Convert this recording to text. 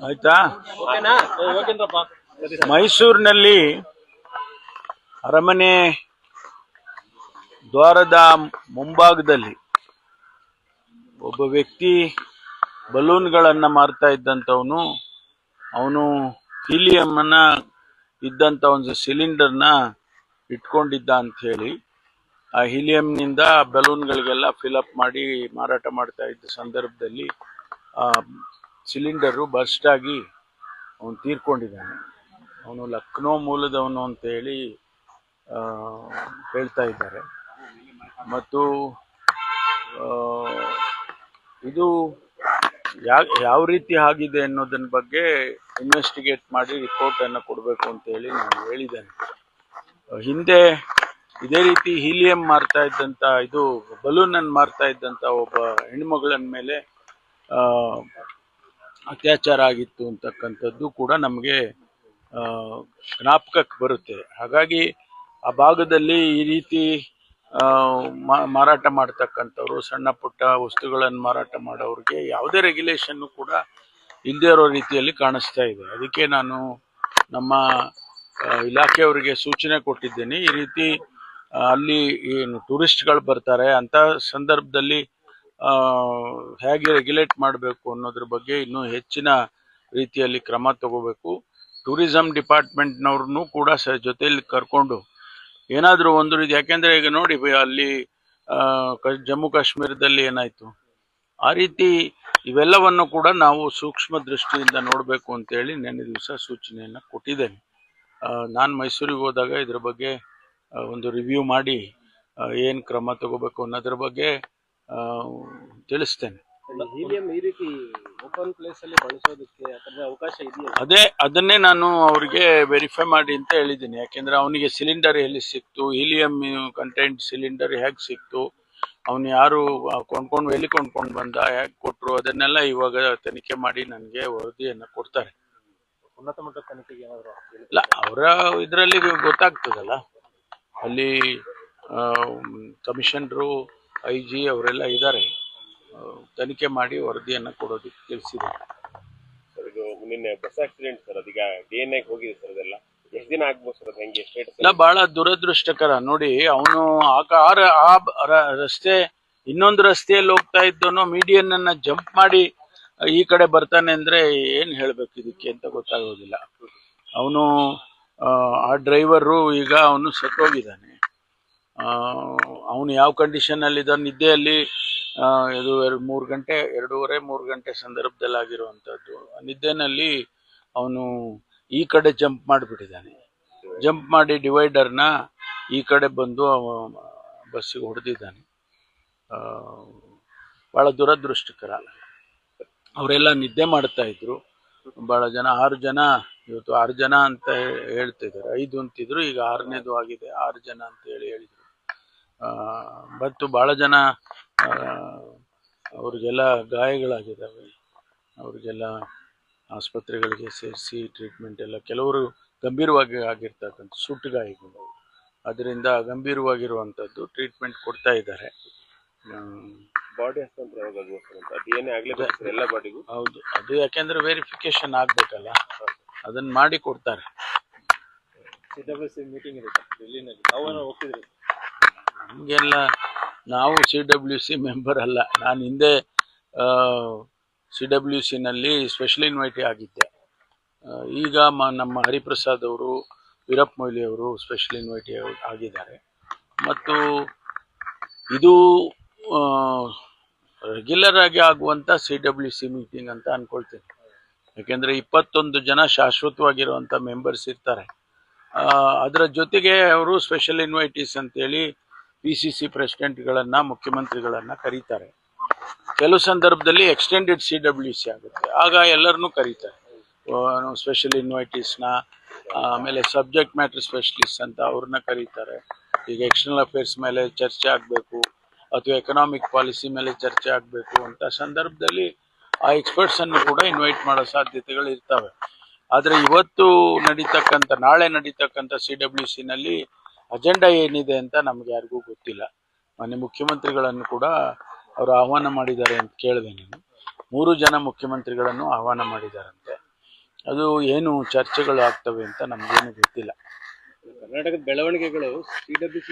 ಆಯ್ತಾ. ಮೈಸೂರಿನಲ್ಲಿ ಅರಮನೆ ದ್ವಾರದ ಮುಂಭಾಗದಲ್ಲಿ ಒಬ್ಬ ವ್ಯಕ್ತಿ ಬಲೂನ್ಗಳನ್ನ ಮಾರ್ತಾ ಇದ್ದಂಥವನು, ಅವನು ಹೀಲಿಯಂನ ಇದ್ದಂಥ ಒಂದು ಸಿಲಿಂಡರ್ನ ಇಟ್ಕೊಂಡಿದ್ದ ಅಂತ ಹೇಳಿ ಆ ಹೀಲಿಯಂನಿಂದ ಬಲೂನ್ಗಳಿಗೆಲ್ಲ ಫಿಲಪ್ ಮಾಡಿ ಮಾರಾಟ ಮಾಡ್ತಾ ಇದ್ದ ಸಂದರ್ಭದಲ್ಲಿ ಆ ಸಿಲಿಂಡರು ಬರ್ಸ್ಟ್ ಆಗಿ ಅವನು ತೀರ್ಕೊಂಡಿದ್ದಾನೆ. ಅವನು ಲಕ್ನೋ ಮೂಲದವನು ಅಂತ ಹೇಳಿ ಹೇಳ್ತಾ ಇದ್ದಾರೆ. ಮತ್ತು ಇದು ಯಾವ ರೀತಿ ಆಗಿದೆ ಅನ್ನೋದನ್ನ ಬಗ್ಗೆ ಇನ್ವೆಸ್ಟಿಗೇಟ್ ಮಾಡಿ ರಿಪೋರ್ಟನ್ನು ಕೊಡಬೇಕು ಅಂತ ಹೇಳಿ ನಾನು ಹೇಳಿದ್ದೇನೆ. ಹಿಂದೆ ಇದೇ ರೀತಿ ಹೀಲಿಯಂ ಮಾರ್ತಾ ಇದ್ದಂಥ, ಇದು ಬಲೂನನ್ನು ಮಾರ್ತಾ ಇದ್ದಂಥ ಒಬ್ಬ ಹೆಣ್ಮಗಳ ಮೇಲೆ ಅತ್ಯಾಚಾರ ಆಗಿತ್ತು ಅಂತಕ್ಕಂಥದ್ದು ಕೂಡ ನಮಗೆ ಜ್ಞಾಪಕಕ್ಕೆ ಬರುತ್ತೆ. ಹಾಗಾಗಿ ಆ ಭಾಗದಲ್ಲಿ ಈ ರೀತಿ ಮಾರಾಟ ಮಾಡ್ತಕ್ಕಂಥವ್ರು, ಸಣ್ಣ ಪುಟ್ಟ ವಸ್ತುಗಳನ್ನು ಮಾರಾಟ ಮಾಡೋರಿಗೆ ಯಾವುದೇ ರೆಗ್ಯುಲೇಷನ್ನು ಕೂಡ ಇಲ್ಲದೇ ಇರೋ ರೀತಿಯಲ್ಲಿ ಕಾಣಿಸ್ತಾ ಇದೆ. ಅದಕ್ಕೆ ನಾನು ನಮ್ಮ ಇಲಾಖೆಯವರಿಗೆ ಸೂಚನೆ ಕೊಟ್ಟಿದ್ದೇನೆ. ಈ ರೀತಿ ಅಲ್ಲಿ ಏನು ಟೂರಿಸ್ಟ್ಗಳು ಬರ್ತಾರೆ ಅಂತ ಸಂದರ್ಭದಲ್ಲಿ ಹೇಗೆ ರೆಗ್ಯುಲೇಟ್ ಮಾಡಬೇಕು ಅನ್ನೋದ್ರ ಬಗ್ಗೆ ಇನ್ನೂ ಹೆಚ್ಚಿನ ರೀತಿಯಲ್ಲಿ ಕ್ರಮ ತಗೋಬೇಕು. ಟೂರಿಸಂ ಡಿಪಾರ್ಟ್ಮೆಂಟ್ನವ್ರನ್ನೂ ಕೂಡ ಜೊತೆಯಲ್ಲಿ ಕರ್ಕೊಂಡು ಏನಾದರೂ ಒಂದು ರೀತಿ, ಯಾಕೆಂದರೆ ಈಗ ನೋಡಿ ಅಲ್ಲಿ ಜಮ್ಮು ಕಾಶ್ಮೀರದಲ್ಲಿ ಏನಾಯಿತು, ಆ ರೀತಿ ಇವೆಲ್ಲವನ್ನು ಕೂಡ ನಾವು ಸೂಕ್ಷ್ಮ ದೃಷ್ಟಿಯಿಂದ ನೋಡಬೇಕು ಅಂತೇಳಿ ನೆನ್ನೆ ದಿವಸ ಸೂಚನೆಯನ್ನು ಕೊಟ್ಟಿದ್ದೇನೆ. ನಾನು ಮೈಸೂರಿಗೆ ಹೋದಾಗ ಇದ್ರ ಬಗ್ಗೆ ಒಂದು ರಿವ್ಯೂ ಮಾಡಿ ಏನು ಕ್ರಮ ತಗೋಬೇಕು ಅನ್ನೋದ್ರ ಬಗ್ಗೆ ತಿಳಿಸ್ತೇನೆ. ಅದನ್ನೇ ನಾನು ಅವ್ರಿಗೆ ವೆರಿಫೈ ಮಾಡಿ ಅಂತ ಹೇಳಿದ್ದೀನಿ. ಯಾಕೆಂದ್ರೆ ಅವನಿಗೆ ಸಿಲಿಂಡರ್ ಎಲ್ಲಿ ಸಿಕ್ತು, ಹೀಲಿಯಂ ಕಂಟೆಂಟ್ ಸಿಲಿಂಡರ್ ಹೇಗೆ ಸಿಕ್ತು, ಅವನು ಯಾರು ಎಲ್ಲಿ ಕೊಂಡ್ಕೊಂಡು ಬಂದ, ಹೇಗೆ ಕೊಟ್ಟರು, ಅದನ್ನೆಲ್ಲ ಇವಾಗ ತನಿಖೆ ಮಾಡಿ ನನಗೆ ವರದಿಯನ್ನು ಕೊಡ್ತಾರೆ. ಉನ್ನತ ಮಟ್ಟದ ತನಿಖೆಗೆ ಏನಾದರೂ ಇಲ್ಲ, ಅವರ ಇದರಲ್ಲಿ ಗೊತ್ತಾಗ್ತದಲ್ಲ. ಅಲ್ಲಿ ಕಮಿಷನರು, IG ಅವರೆಲ್ಲ ಇದ್ದಾರೆ, ತನಿಖೆ ಮಾಡಿ ವರದಿಯನ್ನು ಕೊಡೋದಕ್ಕೆ ತಿಳಿಸಿದ್ದಾರೆ. ಸರ್, ಇದು ನಿನ್ನೆ ಬಸ್ ಆಕ್ಸಿಡೆಂಟ್ ಸರ್, ಅದೀಗ DNA ಹೋಗಿದೆ ಸರ್, ಅದೆಲ್ಲ ಎಷ್ಟು ದಿನ ಆಗ್ಬೋದು ಸರ್? ಅದು ಹೆಂಗೆ ಇಲ್ಲ, ಬಹಳ ದುರದೃಷ್ಟಕರ. ನೋಡಿ, ಅವನು ಆ ರಸ್ತೆ ಇನ್ನೊಂದು ರಸ್ತೆಯಲ್ಲಿ ಹೋಗ್ತಾ ಇದ್ದವನು ಮೀಡಿಯನ್ ಅನ್ನ ಜಂಪ್ ಮಾಡಿ ಈ ಕಡೆ ಬರ್ತಾನೆ ಅಂದ್ರೆ ಏನ್ ಹೇಳ್ಬೇಕು ಇದಕ್ಕೆ ಅಂತ ಗೊತ್ತಾಗೋದಿಲ್ಲ. ಅವನು ಆ ಡ್ರೈವರು ಈಗ ಅವನು ಸತ್ತೋಗಿದ್ದಾನೆ. ಅವನು ಯಾವ ಕಂಡೀಷನ್ ಅಲ್ಲಿ ಇದ್ದಾನೆ, ನಿದ್ದೆಯಲ್ಲಿ ಇದು 2:30-3 ಗಂಟೆ ಸಂದರ್ಭದಲ್ಲಿ ಆಗಿರುವಂಥದ್ದು. ನಿದ್ದೆನಲ್ಲಿ ಅವನು ಈ ಕಡೆ ಜಂಪ್ ಮಾಡಿಬಿಟ್ಟಿದ್ದಾನೆ. ಜಂಪ್ ಮಾಡಿ ಡಿವೈಡರ್ನ ಈ ಕಡೆ ಬಂದು ಬಸ್ಸಿಗೆ ಹೊಡೆದಿದ್ದಾನೆ. ಭಾಳ ದುರದೃಷ್ಟಕರ. ಅವರೆಲ್ಲ ನಿದ್ದೆ ಮಾಡ್ತಾ ಇದ್ರು. ಭಾಳ ಜನ, 6 ಜನ, ಇವತ್ತು 6 ಜನ ಅಂತ ಹೇಳ್ತಿದ್ದಾರೆ. 5 ಅಂತಿದ್ರು, ಈಗ 6ನೇದು ಆಗಿದೆ, 6 ಜನ ಅಂತ ಹೇಳಿದ್ರು. ಮತ್ತು ಭಾಳ ಜನ ಅವ್ರಿಗೆಲ್ಲ ಗಾಯಗಳಾಗಿದ್ದಾವೆ. ಅವ್ರಿಗೆಲ್ಲ ಆಸ್ಪತ್ರೆಗಳಿಗೆ ಸೇರಿಸಿ ಟ್ರೀಟ್ಮೆಂಟ್ ಎಲ್ಲ, ಕೆಲವರು ಗಂಭೀರವಾಗಿ ಆಗಿರ್ತಕ್ಕಂಥ ಸುಟ್ಟು ಗಾಯಗಳು, ಅದರಿಂದ ಗಂಭೀರವಾಗಿರುವಂಥದ್ದು ಟ್ರೀಟ್ಮೆಂಟ್ ಕೊಡ್ತಾ ಇದ್ದಾರೆ. ಬಾಡಿ ಹಸ್ತಾಂತರ DNA ಆಗಲೇಬೇಕು ಎಲ್ಲ ಬಾಡಿಗೂ? ಹೌದು, ಅದು ಯಾಕೆಂದ್ರೆ ವೆರಿಫಿಕೇಶನ್ ಆಗಬೇಕಲ್ಲ, ಅದನ್ನು ಮಾಡಿ ಕೊಡ್ತಾರೆ. CWC ಮೀಟಿಂಗ್ ಇದೆ ಡೆಲ್ಲಿನಲ್ಲಿ, ತಾವು ಹೋಗ್ತಿದ್ರಿ? ನಮಗೆಲ್ಲ, ನಾವು CWC ಮೆಂಬರ್ ಅಲ್ಲ. ನಾನು ಹಿಂದೆ CWCನಲ್ಲಿ ಸ್ಪೆಷಲ್ ಇನ್ವೈಟಿ ಆಗಿದ್ದೆ. ಈಗ ನಮ್ಮ ಹರಿಪ್ರಸಾದ್ ಅವರು, ವೀರಪ್ಪ ಮೊಯ್ಲಿ ಅವರು ಸ್ಪೆಷಲ್ ಇನ್ವೈಟಿ ಆಗಿದ್ದಾರೆ. ಮತ್ತು ಇದು ರೆಗ್ಯುಲರ್ ಆಗಿ ಆಗುವಂಥ CWC ಮೀಟಿಂಗ್ ಅಂತ ಅನ್ಕೊಳ್ತೀನಿ. ಯಾಕೆಂದರೆ 21 ಜನ ಶಾಶ್ವತವಾಗಿರುವಂಥ ಮೆಂಬರ್ಸ್ ಇರ್ತಾರೆ. ಅದರ ಜೊತೆಗೆ ಅವರು ಸ್ಪೆಷಲ್ ಇನ್ವೈಟೀಸ್ ಅಂತೇಳಿ PCC ಪ್ರೆಸಿಡೆಂಟ್ಗಳನ್ನು, ಮುಖ್ಯಮಂತ್ರಿಗಳನ್ನು ಕರೀತಾರೆ. ಕೆಲವು ಸಂದರ್ಭದಲ್ಲಿ ಎಕ್ಸ್ಟೆಂಡೆಡ್ CWC ಆಗುತ್ತೆ, ಆಗ ಎಲ್ಲರನ್ನೂ ಕರೀತಾರೆ. ಸ್ಪೆಷಲ್ ಇನ್ವೈಟೀಸ್ನ, ಆಮೇಲೆ ಸಬ್ಜೆಕ್ಟ್ ಮ್ಯಾಟರ್ ಸ್ಪೆಷಲಿಸ್ಟ್ ಅಂತ ಅವ್ರನ್ನ ಕರೀತಾರೆ. ಈಗ ಎಕ್ಸ್ಟರ್ನಲ್ ಅಫೇರ್ಸ್ ಮೇಲೆ ಚರ್ಚೆ ಆಗಬೇಕು ಅಥವಾ ಎಕನಾಮಿಕ್ ಪಾಲಿಸಿ ಮೇಲೆ ಚರ್ಚೆ ಆಗಬೇಕು ಅಂತ ಸಂದರ್ಭದಲ್ಲಿ ಆ ಎಕ್ಸ್ಪರ್ಟ್ಸನ್ನು ಕೂಡ ಇನ್ವೈಟ್ ಮಾಡೋ ಸಾಧ್ಯತೆಗಳು ಇರ್ತವೆ. ಆದರೆ ನಾಳೆ ನಡೀತಕ್ಕಂಥ CWCನಲ್ಲಿ ಅಜೆಂಡಾ ಏನಿದೆ ಅಂತ ನಮ್ಗೆ ಯಾರಿಗೂ ಗೊತ್ತಿಲ್ಲ. ಮಾನ್ಯ ಮುಖ್ಯಮಂತ್ರಿಗಳನ್ನು ಕೂಡ ಅವರು ಆಹ್ವಾನ ಮಾಡಿದ್ದಾರೆ ಅಂತ ಕೇಳಿದೆ ನಾನು. 3 ಜನ ಮುಖ್ಯಮಂತ್ರಿಗಳನ್ನು ಆಹ್ವಾನ ಮಾಡಿದಾರಂತೆ. ಅದು ಏನು ಚರ್ಚೆಗಳು ಆಗ್ತವೆ ಅಂತ ನಮಗೇನು ಗೊತ್ತಿಲ್ಲ. ಕರ್ನಾಟಕದ ಬೆಳವಣಿಗೆಗಳು CWC